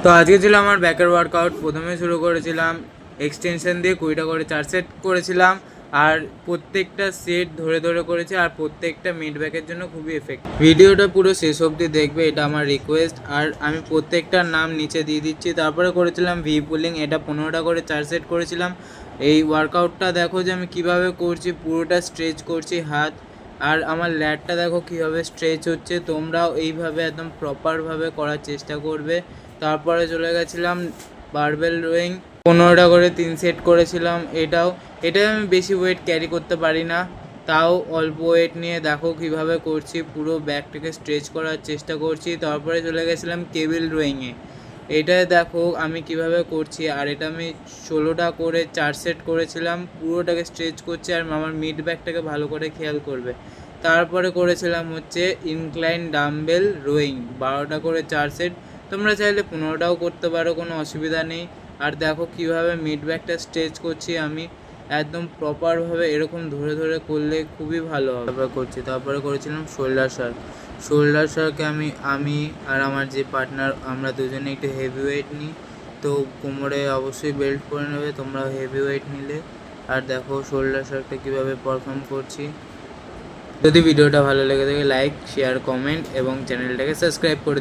তো আজকে ছিল আমার ব্যাকের ওয়ার্কআউট। প্রথমে শুরু করেছিলাম এক্সটেনশন দিয়ে 20টা করে 4 সেট করেছিলাম, আর প্রত্যেকটা সেট ধরে ধরে করেছি, আর প্রত্যেকটা মিড ব্যাকের জন্য খুবই এফেক্টিভ। ভিডিওটা পুরো শেষ অবধি দেখবে, এটা আমার রিকোয়েস্ট। আর আমি প্রত্যেকটার নাম নিচে দিয়ে দিচ্ছি। তারপরে করেছিলাম ভি পুলিং, এটা 15টা করে 4 সেট করেছিলাম। এই ওয়ার্কআউটটা দেখো যে আমি কিভাবে করছি, পুরোটা স্ট্রেচ করছি হাত, আর আমার ল্যাটটা দেখো কীভাবে স্ট্রেচ হচ্ছে। তোমরাও এইভাবে একদম প্রপারভাবে করার চেষ্টা করবে। তারপরে চলে গেছিলাম বারবেল রোয়িং, 15টা করে 3 সেট করেছিলাম। এটা আমি বেশি ওয়েট ক্যারি করতে পারি না, তাও অল্প ওয়েট নিয়ে দেখো কিভাবে করছি, পুরো ব্যাকটাকে স্ট্রেচ করার চেষ্টা করছি। তারপরে চলে গেছিলাম কেবিল রোয়িংয়ে, এটা দেখো আমি কিভাবে করছি। আর এটা আমি 16টা করে 4 সেট করেছিলাম, পুরোটাকে স্ট্রেচ করছি, আর আমার মিড ব্যাকটাকে ভালো করে খেয়াল করবে। তারপরে করেছিলাম হচ্ছে ইনক্লাইন ডাম্বেল রোয়িং, 12টা করে 4 সেট। তোমরা চাইলে 15টাও করতে পারো, কোনো অসুবিধা নেই। আর দেখো কিভাবে মিড ব্যাকটা স্ট্রেচ করছি আমি, একদম প্রপারভাবে এরকম ধরে ধরে করলে খুবই ভালো হবে। তারপরে করেছিলাম শোল্ডার শার্কে আমি আর আমার যে পার্টনার, আমরা দুজনে একটু হেভি ওয়েট নিই। তো কোমরে অবশ্যই বেল্ট পরে নেবে তোমরা হেভি ওয়েট নিলে। আর দেখো শোল্ডার শার্কটা কীভাবে পারফর্ম করছি। যদি ভিডিওটা ভালো লেগে থাকে লাইক, শেয়ার, কমেন্ট এবং চ্যানেলটাকে সাবস্ক্রাইব করে